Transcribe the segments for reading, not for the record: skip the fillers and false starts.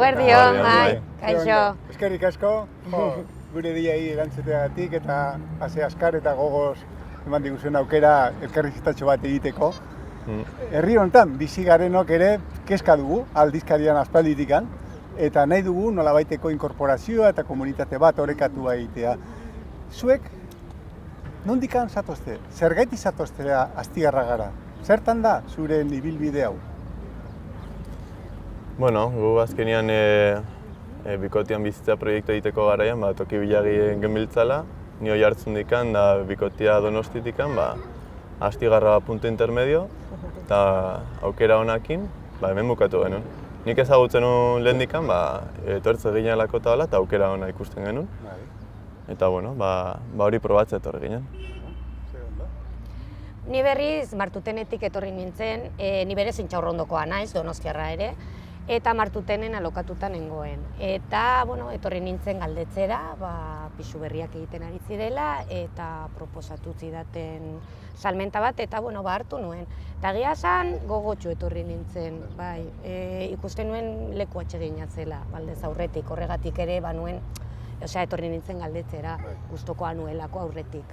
Eguerdion, bai, kaixo. Eskerrik asko, gure diai erantzuteagatik eta ase askar eta gogoz eman diguzuen aukera elkarrizketatxo bat egiteko. Herri honetan, bizi garenok ere kezka dugu, aldizkarian aspalditikan, eta nahi dugu nolabaiteko inkorporazioa eta komunitate bat orekatua egitea. Zuek, nondikan zatozte? Zergaiti zatoztea Astigarragara? Zertan da zure ibilbide hau? Bueno, gu azkenean bikotian bizitza proiektu egiteko garaian, toki bilagi genbiltzala, ni Oiartzundikan da bikotia Donostitikan, Astigarraga punto intermedio, eta aukera honakin, hemen bukatu genuen. Nik ezagutzen nuen lehendikan, etortze ginelako eta hola, eta aukera hona ikusten genuen. Eta bueno, hori probatzea etorri ginen. Ni berriz Martutenetik etorri nintzen, ni berez Intxaurrondokoa naiz, Donostiarra ere, eta Martutenen alokatuta nengoen. Eta, etorri nintzen galdetzera, pisu berriak egiten ari zirela, eta proposatu zidaten salmenta bat, eta, hartu nuen. Eta egia esan, gogotsu etorri nintzen, ikusten nuen leku atsegina zela, baldez aurretik, horregatik ere, etorri nintzen galdetzera, gustokoa nuelako aurretik.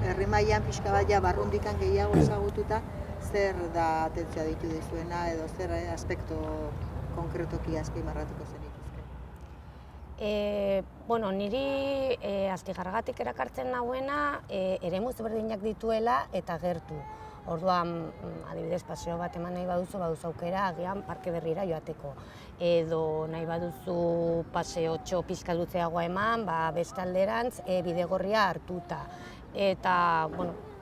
Herri mailan pixka bat barrundikan gehiago ezagututa, zer da atentzioa ditu dizuena edo zer aspektu konkretoki azpimarratuko zenituzke? Niri Astigarragatik erakartzen nahuena eremu ezberdinak dituela eta gertu. Orduan, adibidez, paseo bat eman nahi baduzu aukera agian parke berrira joateko. Edo nahi baduzu paseotxo pixka luzeagoa eman, beste alderantz bidegorria hartuta. Eta,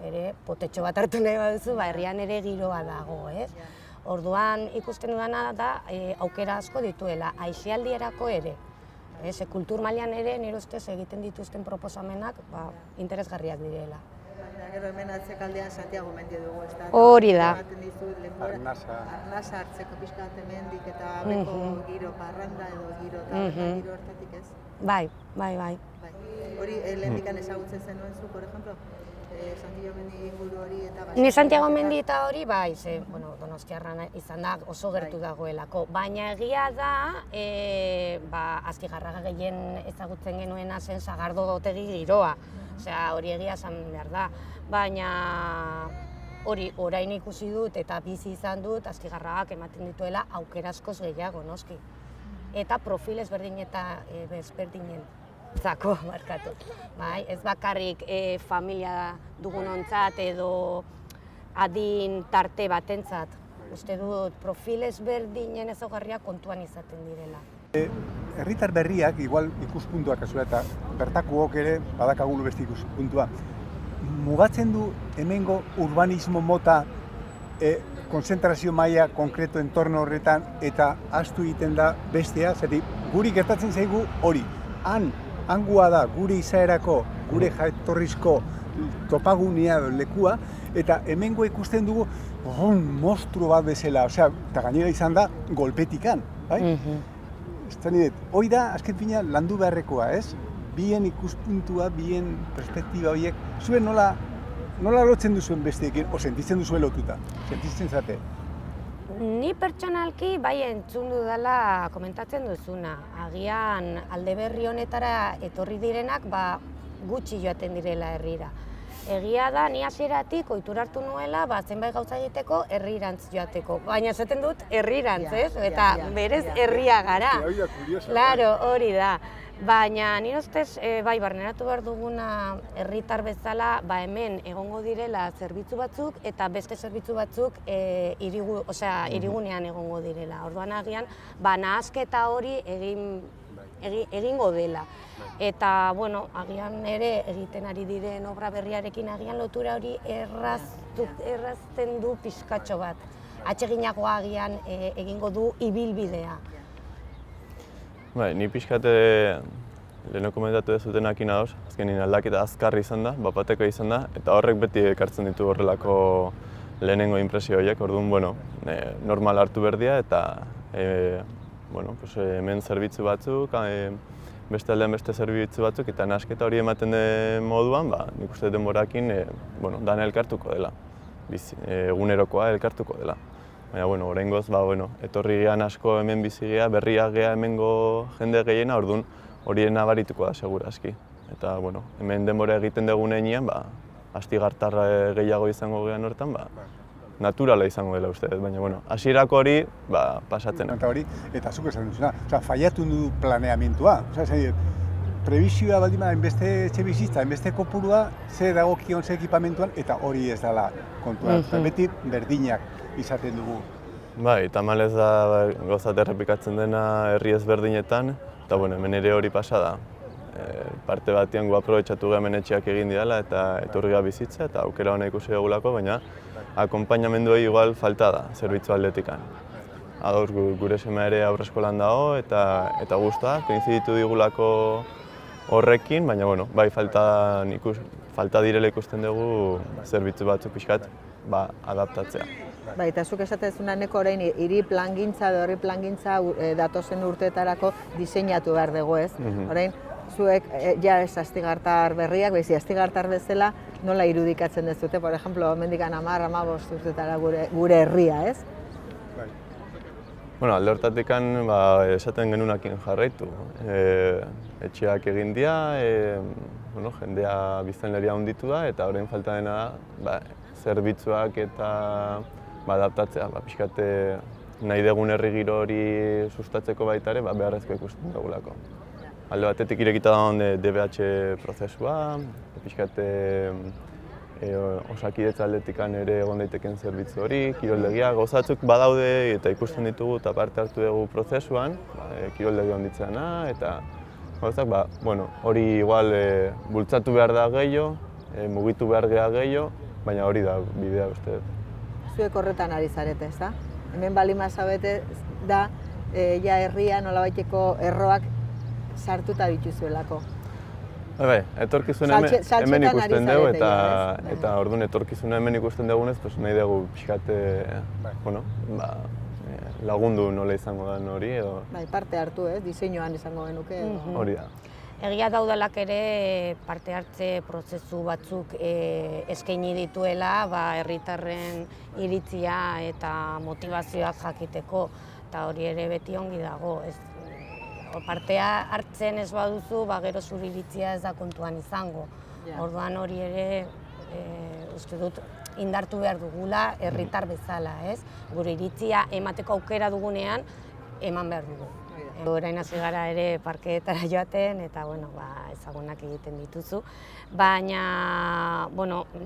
ere, potetxo bat hartu nahi baduzu, herrian ere giroa dago, ez? Orduan, ikusten dudana da, aukera asko dituela, aisialdierako ere. Kultur mailan ere, nire ustez egiten dituzten proposamenak, interesgarriak direla. Gero hemen atzekaldean Santiago mendia dugu, ez da? Hori da. Arnasa hartzeko pixka bat hemendik eta beko giro parranda edo giro hortatik ez? Bai. Hori lehendikan ezagutzen zenuen zu, por ejemplo? Santiago mendi inguru hori eta... Ni Santiago mendi eta hori, Donostiarra izan da oso gertu dagoelako. Baina egia da, Astigarraga gehien ezagutzen genuena zen Sagardo otegi giroa. Hori egia esan behar da. Baina hori orain ikusi dut eta bizi izan dut Astigarragak ematen dituela aukera askoz gehiago, noski. Eta profil ezberdin eta ezberdinen zako markatu. Ez bakarrik familia dugunontzat edo adin tarte batentzat. Uste dut profil ezberdinen ezaugarriak kontuan izaten direla. Herritar berriak, igual ikuspuntuak azula eta bertakuok ere badakagulu beste ikuspuntua. Mugatzen du hemengo urbanismo mota konzentrazio maila konkreto entorno horretan eta ahaztu egiten da bestea, zertik guri gertatzen zaigu hori. Hangua da gure izaerako, gure jatorrizko topagunea lekua, eta hemengo ikusten dugu monstruo bat bezala, eta gainera izan da golpetikan, bai? Hoi da, azken fina, landu beharrekoa, ez? Bien ikuspuntua, bien perspektiba horiek, zuen nola lotzen duzuen besteekin, o sentitzen duzuen lotuta, sentitzen zate? Ni pertsonalki bai entzun dudala komentatzen duzuna. Agian alde berri honetara etorri direnak gutxi joaten direla herrira. Egia da, ni hasieratik ohitura hartu nuela zenbait gauza egiteko herrirantz joateko. Baina esaten dut herrirantz, ez? Eta berez herria gara. Claro, hori da. Baina nire ustez, barneratu behar duguna herritar bezala, hemen egongo direla zerbitzu batzuk eta beste zerbitzu batzuk hirigunean egongo direla. Orduan agian, nahasketa hori egingo dela. Eta, agian ere egiten ari diren obra berriarekin agian lotura hori errazten du pixkatxo bat. Atseginagoa agian egingo du ibilbidea. Ni pixkate leheno komentatu dezutenakin ados, azkenin aldaketa azkarri izan da, bapateko izan da, eta horrek beti ekartzen ditu horrelako lehenengo impresio horiek, orduan, normal hartu berdia eta hemen zerbitzu batzuk, beste aldean beste zerbitzu batzuk, eta nahasketa hori ematen den moduan, nik uste denborakin dana elkartuko dela, egunerokoa elkartuko dela. Baina, oraingoz, etorri gehan asko hemen bizi gea, berriak gea hemengo jende gehiena, orduan horien nabarituko da segurazki. Eta, hemen denbora egiten dugun heinean, astigartar gehiago izango gehan hortan, naturala izango dela uste, baina, hasierako hori, pasatzen. Eta zuk esan duzuna, fallatu du planeamentua. Prebisioa baldin bada, enbeste etxe bizitza, enbeste kopurua, ze dagokion ze ekipamentuan, eta hori ez dela kontua. Beti berdinak izaten dugu. Bai, tamalez da gauzat errepikatzen dena herri ezberdinetan, eta hemen ere hori pasa da. Parte batean gu aprobetxatu hemen etxeak egin didala eta etorri bizitza, eta aukera hona ikusi dugulako, baina akonpainamenduei igual falta da, zerbitzu aldetikan. Ados, gure sema ere aurreskolan dago, eta guztua, koinziditu digulako horrekin, baina, bai, falta direla ikusten dugu zerbitzu batzuk pixkat adaptatzea. Bai, eta zuk esatezuna neko orain hiri plangintza edo herri plangintza datozen urteetarako diseinatu behar dugu, ez? Orain, zuek ja ez astigartar berriak, bezi astigartar bezala nola irudikatzen dezute, por ejemplo, hemendikan 10-15 urteetara gure herria, ez? Alde hortatikan esaten genunakin jarraitu. Etxeak egin dira, jendea biztanleria handitu da, eta orain falta dena da zerbitzuak eta adaptatzea. Pixkat nahi dugun herri giro hori sustatzeko baita ere beharrezko ikusten dugulako. Alde batetik irekita dagoen DBH prozesua, pixkat osakidetza aldetikan ere egon daiteken zerbitzu hori, kiroldegia gauzatzuk badaude eta ikusten ditugu eta parte hartu dugu prozesuan, kiroldegia onditzeana eta gauzak, hori igual bultzatu behar da gehiago, mugitu behar geha gehiago, baina hori da bidea uste. Zuek horretan ari zarete, ez da? Hemen balima zabete da, ja herria nolabaiteko erroak sartuta dituzuelako. Bai, etorkizuna hemen ikusten dugu eta orduan etorkizuna hemen ikusten dugunez, nahi dugu pixkat lagundu nola izango den hori edo... Bai, parte hartu, diseinuan izango genuke edo... Hori da. Egia daudalak ere parte hartze prozesu batzuk eskaini dituela, herritarren iritzia eta motivazioak jakiteko, eta hori ere beti ongi dago. Partea hartzen ez baduzu, gero zure iritzia ez da kontuan izango. Orduan hori ere, uste dut, indartu behar dugula herritar bezala, ez? Gure iritzia emateko aukera dugunean, eman behar dugu. Orain hasi gara ere parkeetara joaten eta ezagunak egiten dituzu. Baina,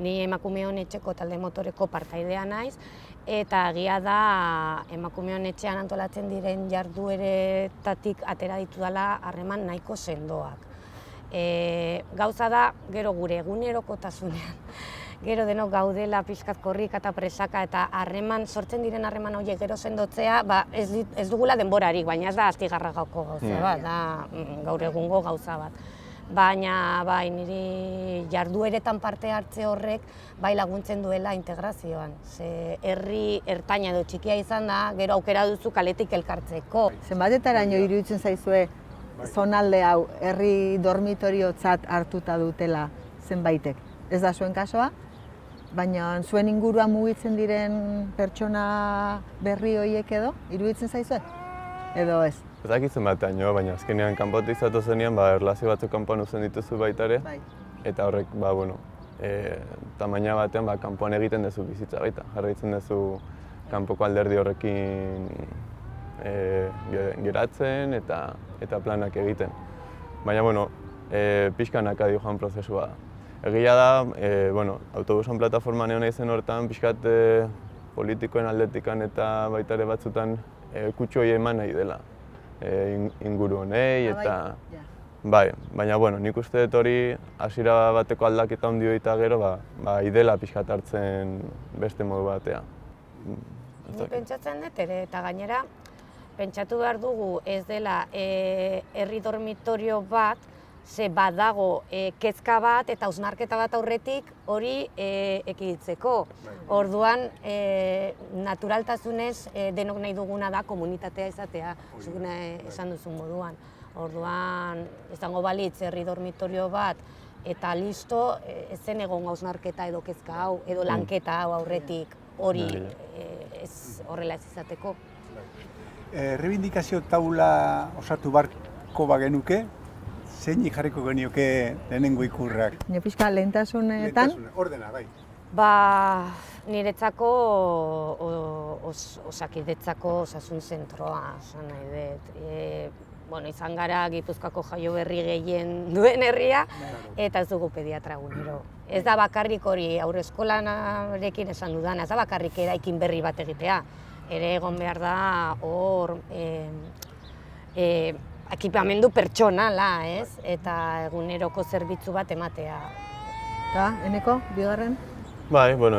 ni emakumeon etxeko talde motoreko partaidea naiz, eta egia da emakumeon etxean antolatzen diren jardueretatik atera ditudala harreman nahiko sendoak. Gauza da, gero gure egunerokotasunean, gero denok gaudela pixkat korrika eta presaka eta sortzen diren harreman horiek gero sendotzea, ez dugula denborarik, baina ez da astigarragako gauza bat, da gaur egungo gauza bat. Baina niri jardueretan parte hartze horrek laguntzen duela integrazioan. Herri ertaina edo txikia izan da, gero aukera duzu kaletik elkartzeko. Zenbatetaraino iruditzen zaizue zonalde hau herri dormitoriotzat hartuta dutela zenbaitek? Ez da zuen kasoa? Baina zuen inguruan mugitzen diren pertsona berri horiek edo? Iruditzen zaizue? Edo ez? Ez dakitzen batean, baina azkenean kanpotik izatu zenean, erlazio batzuk kanpoan uzen dituzu baita ere, eta horrek, tamaina batean, kanpoan egiten duzu bizitza baita. Jarraitzen duzu kanpoko alderdi horrekin geratzen eta planak egiten. Baina, pixkanaka dio joan prozesua da. Egia da, autobusan plataforman egon izen horretan, pixkat politikoen aldetikan eta baita ere batzutan kutsu hori eman nahi dela. Inguru honei eta... Bai, baina nik uste dut hori hasiera bateko aldaketa handi eta gero idela pixkat hartzen beste modu batea. Ni pentsatzen dut ere, eta gainera pentsatu behar dugu ez dela herri dormitorio bat, ze badago kezka bat eta hausnarketa bat aurretik hori ekiditzeko. Orduan, naturaltasunez denok nahi duguna da komunitatea izatea, zuk esan duzun moduan. Orduan, izango balitz herri dormitorio bat eta listo, ez zen egon hausnarketa edo kezka hau, edo lanketa hau aurretik. hori ez horrela ez izateko. Errebindikazio taula osatu barko bagenuke, zein jarriko genioke lehenengo ikurrak? Baina pixka lehentasunetan, Ordena, bai. Ba, niretzako Osakidetzako osasun zentroa, esan nahi dut. Bueno, izan gara Gipuzkoako jaioberri gehien duen herria, eta ez dugu pediatra egunero. Ez da bakarrik hori haurreskolanarekin esan dudana, ez da bakarrik eraikin berri bat egitea. Ere egon behar da hor ekipamendu pertsonala, ez? Eta eguneroko zerbitzu bat ematea. eta, Eneko, bigarren? Bai, bueno,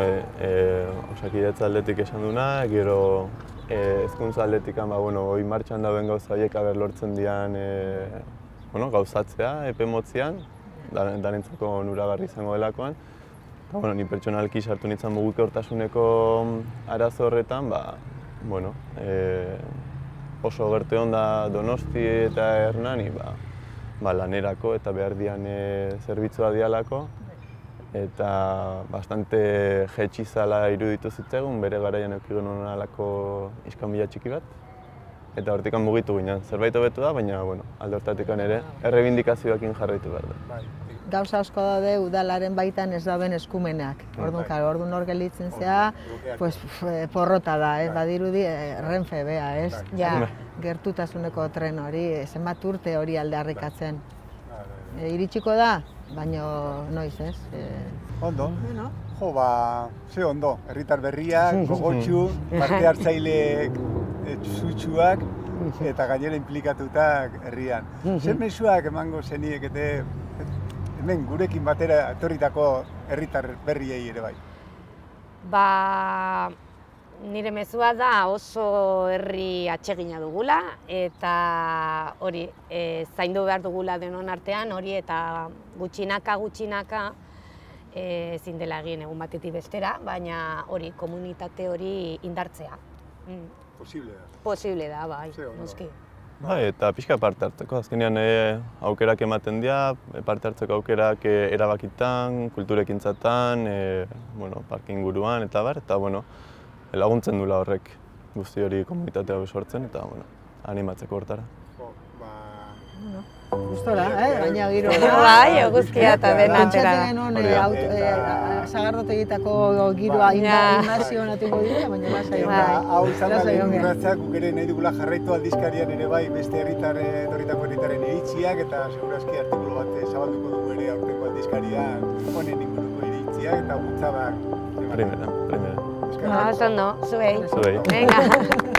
Osakidetza aldetik esan duna, gero hezkuntza aldetikan, hori martxan dauden gauza horiek lortzen dian gauzatzea, epe motzean, danentzako onuragarri izango delakoan. Eta, ni pertsonalki sartu nintzen muguke hortasuneko arazo horretan, oso gerte onda Donosti eta Hernani, lanerako eta behar dian zerbitzua dialako. Eta bastante jetxizala iruditu zitzaigun, bere garaian eduki genuen alako iskanbila txiki bat. Eta hortikan mugitu ginen. Zerbait hobetu da, baina alde hortatikan ere errebindikazioekin jarraitu behar da. Gauza asko daude udalaren baitan ez dauden eskumenak. Orduan hor gelditzen zea, porrota da, badirudi Renfe bea, ez? Gertutasuneko tren hori, zenbat urte hori aldarrikatzen. Iritsiko da, baina noiz, ez? Ondo. Jo, ze ondo, herritar berriak, gogotxu, parte hartzaileek zutsuak eta gainera inplikatutak herrian. Zer mezuak emango zeniek eta hemen gurekin batera etorritako herritar berriei ere bai? Nire mezua da oso herri atsegina dugula eta hori zaindu behar dugula denon artean hori eta gutxinaka ezin dela egin egun batetik bestera, baina hori komunitate hori indartzea. Posible da. Posible da, bai, noski. Bai, eta pixka parte hartzeko. Azkenean aukerak ematen dira, parte hartzeko aukerak erabakitan, kulturekintzatan, parke inguruan eta bar, eta laguntzen dula horrek guzti hori komunitatea sortzen eta animatzeko hortara. Gustora, baina giro. Bai, guztia eta dena atera. Pentsatzen genuen Sagardotegitako giroa inbazioan atingo dira, baina lasai ongi. Hau izan da lehen urratsak, guk ere nahi dugula jarraitu aldizkarian ere bai beste etorritako herritaren iritziak eta segurazki artikulu bat zabalduko dugu ere aurtengo aldizkarian honen inguruko iritziak eta bultzada. Primera. Oso ondo, zuei. Zuei. Venga.